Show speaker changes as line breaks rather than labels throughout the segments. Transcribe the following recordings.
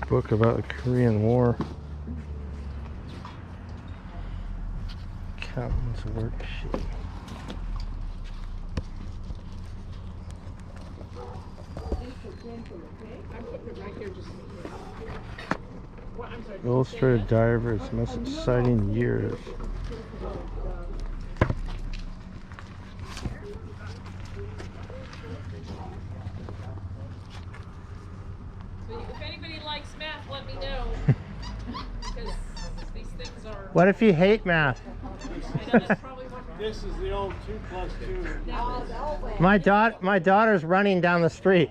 Book about the Korean War. Accountant's worksheet. Illustrated divers, most exciting years.
If anybody likes math, let me know. Because these things are.
What if you hate math?
I know that's probably what.
This is the old 2 plus 2.
My daughter's running down the street.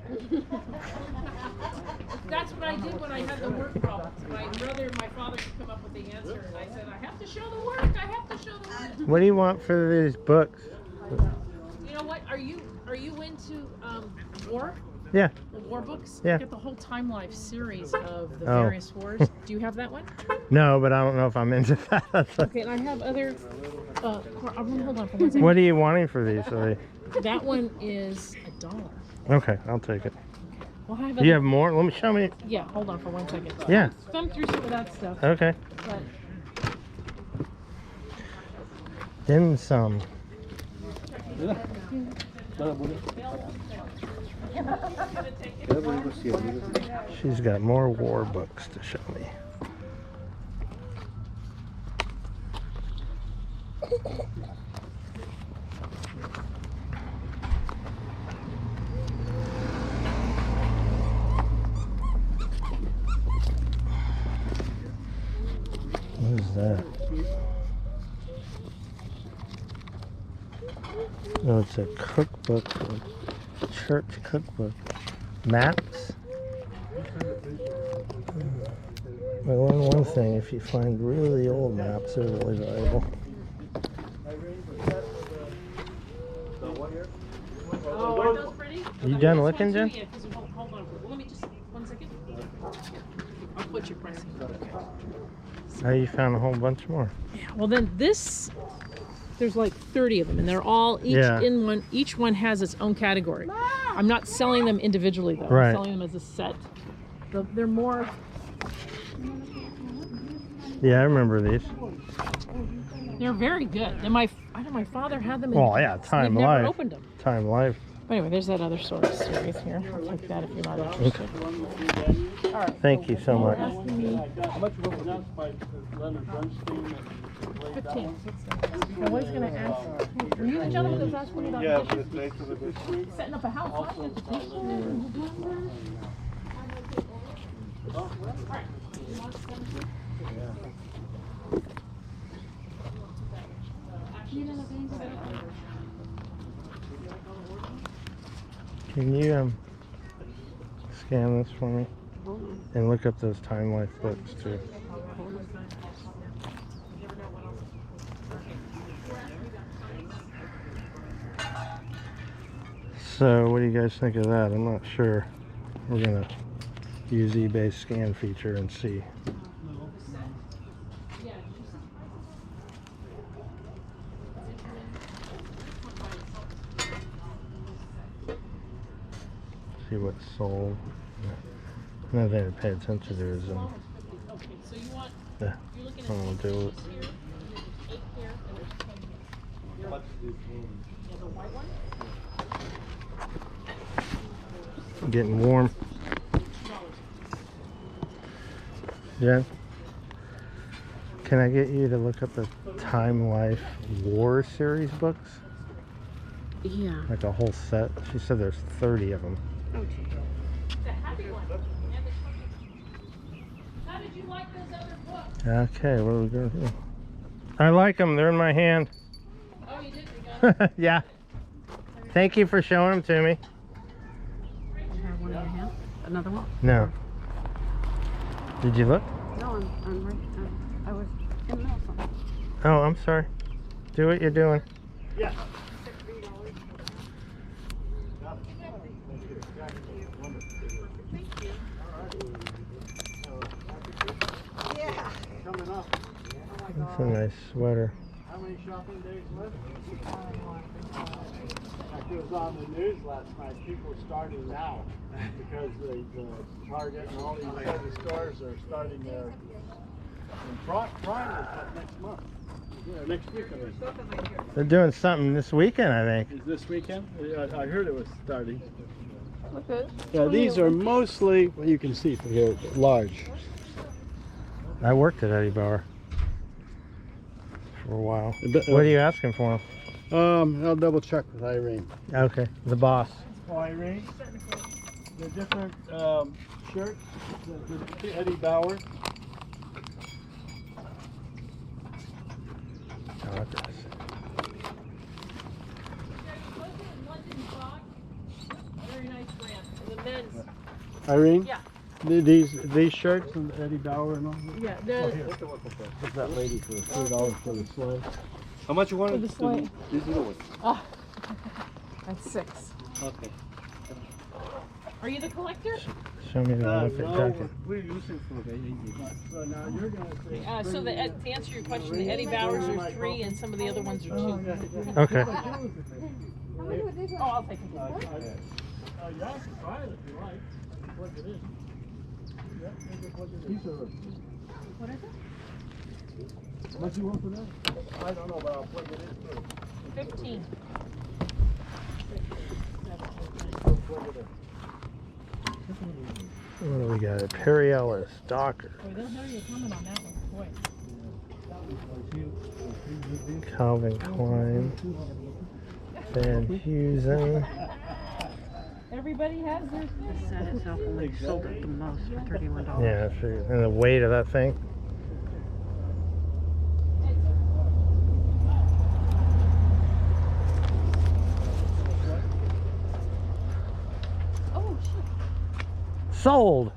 That's what I did when I had the work problems. My brother and my father could come up with the answer, and I said, I have to show the work. I have to show the work.
What do you want for these books?
You know what? Are you into war?
Yeah.
The war books?
Yeah.
Get the whole Time Life series of the
Oh.
various wars. Do you have that one?
No, but I don't know if I'm into that.
Okay, and I have other. Hold on for 1 second.
What are you wanting for these? Are
That one is $1.
they... Okay, I'll take it.
Well, I have
You
other,
have more? Let me show me.
yeah, hold on for 1 second.
Yeah.
Thumb through some of that stuff.
Okay.
But
Dim sum. She's got more war books to show me. What is that? Oh, it's a cookbook, a church cookbook. Maps? I learned one thing, if you find really old maps, they're really valuable.
oh, aren't those pretty?
You done looking, Jen?
Yeah, hold on. Let me just 1 second. I'll put your pricing.
Oh, you found a whole bunch more.
Yeah. Well, then this. There's like 30 of them, and they're all each
Yeah.
in one. Each one has its own category. I'm not selling them individually though.
Right.
I'm selling them as a set. They're more.
Yeah, I remember these.
They're very good. And I know my father had them. In
Oh, yeah, Time
We've never
Life.
opened them.
Time Life.
But anyway, there's that other sort of series here. I'll take that if you're not interested. All right.
Thank you so much.
Asking me
How much was announced by Leonard Bernstein?
15. I was going to ask. Were you the gentleman that was asking me about
Yeah,
the
for the place of the district.
setting up a house? Huh? Just a dish?
Can you scan this for me? And look up those Time Life books too. So what do you guys think of that? I'm not sure. We're gonna use eBay's scan feature and see. See what's sold. Another thing to pay attention to is
Okay, so you want,
yeah,
you're looking
I don't want to do it.
at here, and there's 8 here, and there's 10 here. Yeah, the white one?
Getting warm. Jen, can I get you to look up the Time Life War series books?
Yeah.
Like a whole set? She said there's 30 of them.
The happy one. And the cookie. How did you like those other books?
Okay, what are we going to do? I like them. They're in my hand.
Oh, you did? You got it?
Yeah. Thank you for showing them to me.
I have one in my hand. Another one?
No. Did you look?
No, I'm right. I was in the middle of something.
Oh, I'm sorry. Do what you're doing.
Yeah.
That's a nice sweater.
how many shopping days left? It was on the news last night. People are starting now because the Target and all these other stores are starting their Prime is like next month. Yeah, next week. I mean.
They're doing something this weekend, I think.
Is this weekend? I heard it was starting.
Okay.
Yeah, these are mostly, well, you can see from here, large.
I worked at Eddie Bauer for a while.
But,
What are you asking for?
I'll double check with Irene.
Okay, the boss.
Oh, Irene, the different shirts, the Eddie Bauer.
Oh, okay.
Very nice brand. And the men's.
Irene?
Yeah.
These shirts and Eddie Bauer and all that?
Yeah,
What's that lady for $3 for the sleigh?
How much you want
For the sleigh.
These little ones.
Oh, that's 6.
Okay.
Are you the collector?
Show me the outfit jacket.
We're using for the easy.
So now you're gonna say.
So to answer your question, the Eddie Bauers are 3 and some of the other ones are 2.
Okay.
Oh, I'll take it.
Yeah, I can try it if you like. Plug it in. Yeah, maybe plug it in.
What is it?
How much you want for that? I don't know, but I'll plug it in first.
15.
Plug it in.
What do we got? Perry Ellis, Docker,
Boy, they'll hear you coming on that one. Boy.
Calvin Klein, Van Heusen.
Everybody has their
The
thing.
set itself only sold at the most for $31.
Yeah, I figured. And the weight of that thing.
Oh, shit.
Sold.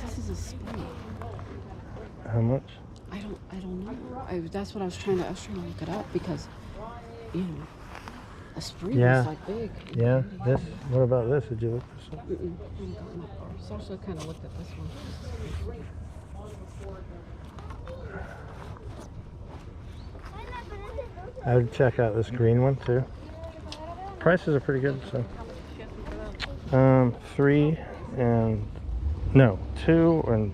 This is a spring.
How much?
I don't know. That's what I was trying to look it up because, you know, a spring
Yeah.
is like big.
Yeah. This. What about this? Did you look this up?
I haven't gotten that far. So I also kind of looked at this one.
I would check out this green one too. Prices are pretty good, so. 3 and no 2 and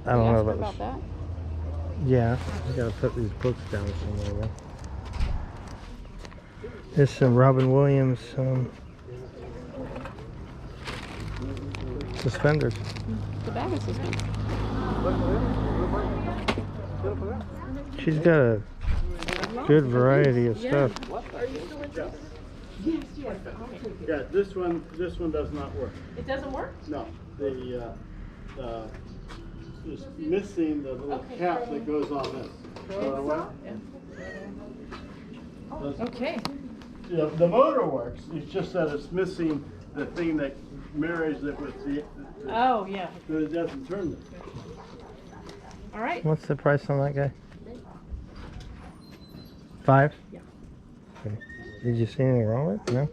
I don't know about this.
that.
Yeah, I gotta put these books down somewhere though. There's some Robin Williams suspenders.
The bag is suspended.
She's got a good variety of stuff.
Are you still interested?
Yeah, this one does not work.
It doesn't work?
No, it's missing the little cap that goes on this.
Okay.
Yeah, the motor works, it's just that it's missing the thing that marries it with the,
Oh, yeah.
so it doesn't turn it.
All right.
What's the price on that guy? 5?
Yeah.
Okay. Did you see anything wrong with it? No?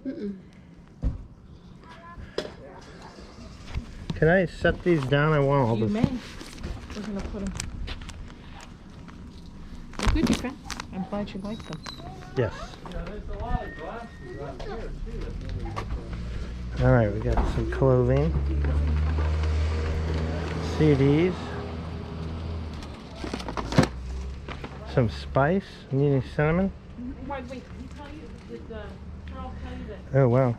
Can I set these down? I want all
You
this.
may. We're going to put them.
They're good, you can.
I'm glad you like them.
Yes.
Yeah, there's a lot of glasses out here too that nobody.
All right, we got some clothing, CDs, some spice. Need any cinnamon?
Wait, did he tell you, did Charles tell you that?
Oh wow.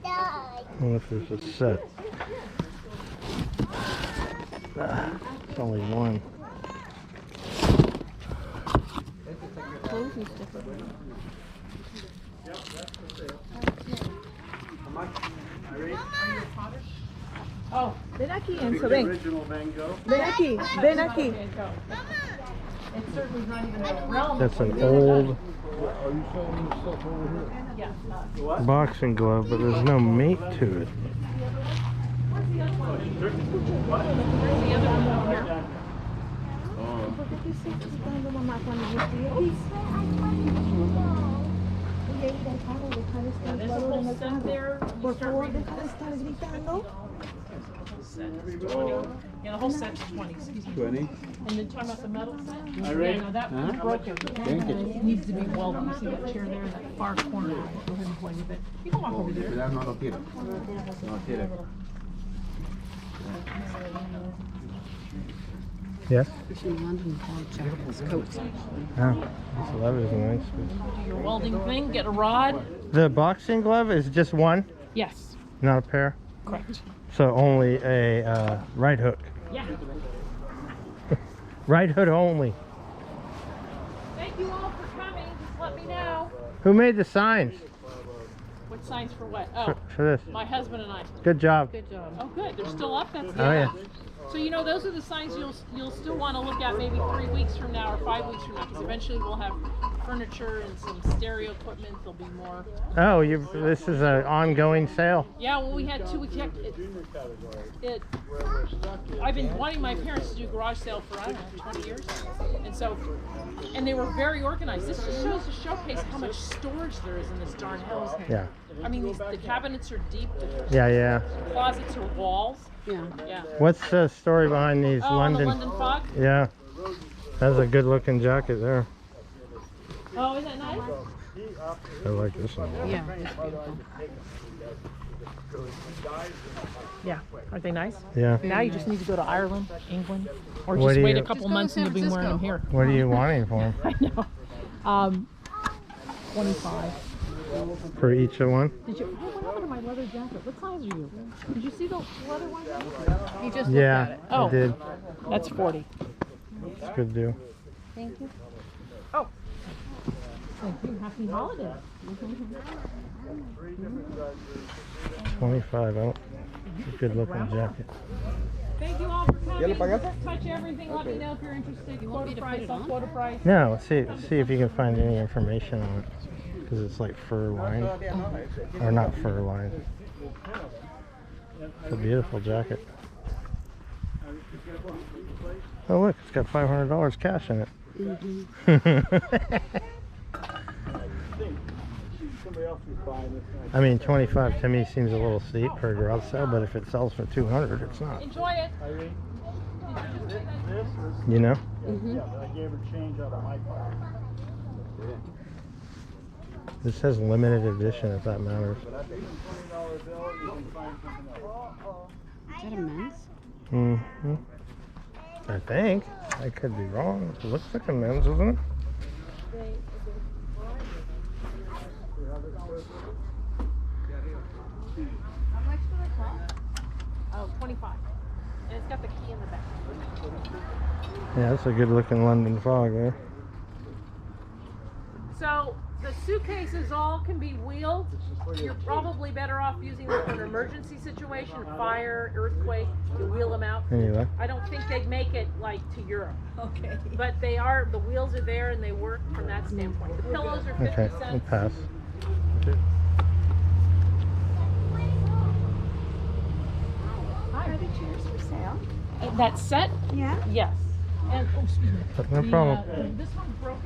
I wonder if there's a set. It's only one.
Oh,
Ven aquí, Enzo,
The
ven.
original Van Gogh.
Ven aquí, ven aquí.
it certainly not even the realm.
That's an old
Are you showing yourself over here?
Yeah.
boxing glove, but there's no meat to it.
Where's the other one? Where's the other one over here?
¿Por qué te estás esperando, mamá, cuando yo estoy aquí? Voy a ir al carro, dejar
Yeah,
estar
there's a
valor en
whole
el
set
carro.
there. You
Por
start
favor,
reading
deja de
this.
estar gritando.
set is 20. Yeah, the whole set's 20, excuse me.
20.
And then talking about the metal set?
Irene?
Yeah, no, that one's broken.
Thank you.
It needs to be welded. You see that chair there, that far corner? Go ahead and play with it. You can walk over there.
Pero no lo quiero. No quiere.
Yes?
There's some London fog jackets, coats.
Oh, this leather is nice.
Do your welding thing, get a rod.
The boxing glove is just one,
Yes,
not a pair.
correct.
So only a right hook.
Yeah.
Right hook only.
Thank you all for coming. Just let me know.
Who made the signs
What signs for what?
for,
Oh,
for this?
my husband and I.
Good job.
Good job.
Oh, good. They're still up. That's
Oh yeah.
So you know, those are the signs you'll still want to look at maybe 3 weeks from now or 5 weeks from now, because eventually we'll have furniture and some stereo equipment. There'll be more.
Oh, you. This is an ongoing sale.
Yeah, well, we had 2 weeks. I've been wanting my parents to do garage sale for, I don't know, 20 years. And so, and they were very organized. This just shows to showcase how much storage there is in this darn house.
Yeah.
I mean, the cabinets are deep, the
Yeah, yeah.
closets are walls.
Yeah.
Yeah.
What's the story behind these
Oh,
London?
the London fog?
Yeah. That's a good looking jacket there.
Oh, isn't that nice?
I like this one.
Yeah, it's beautiful.
Yeah. Aren't they nice?
Yeah.
Now you just need to go to Ireland, England, or
What
just
do
wait
you-
a couple
Just go to
months and
San
you'll be wearing them
Francisco.
here.
What are you wanting for them?
I know. 25.
For each of one?
Did you? Oh, what happened to my leather jacket? What size are you? Did you see the leather one?
He just looked at
Yeah,
it.
Oh.
I did.
That's 40.
It's a good deal.
Thank you.
Oh. Thank you. Happy holidays.
25. Oh, it's a good looking jacket.
Thank you all for coming. Touch everything. Let me know if you're interested.
want
Quote
me
a
to
price.
put it
I'll
on?
quote a price.
No, see if you can find any information on it. Because it's like fur lined. Or not fur lined. It's a beautiful jacket. Oh look, it's got $500 cash in it.
Somebody else was buying this.
I mean, 25 to me seems a little steep for a garage sale, but if it sells for 200, it's not.
Enjoy it.
Irene, this was,
You know?
yeah, but I gave her change out of my car.
This says limited edition, if that matters.
But I think a $20 bill, you can find something else.
Is that a men's?
Mm-hmm. I think. I could be wrong. It looks like a men's, isn't it?
How much for the car?
Oh, 25. And it's got the key in the back.
Yeah, that's a good looking London fog there.
So the suitcases all can be wheeled. You're probably better off using them for an emergency situation, fire, earthquake, to wheel them out.
Anyway.
I don't think they'd make it like to Europe,
Okay.
but they are, the wheels are there and they work from that standpoint. The pillows are 50
Okay, we'll
cents.
pass.
Are the chairs for sale?
That set?
Yeah.
Yes. And, oh, excuse me.
No problem.
This one's broken.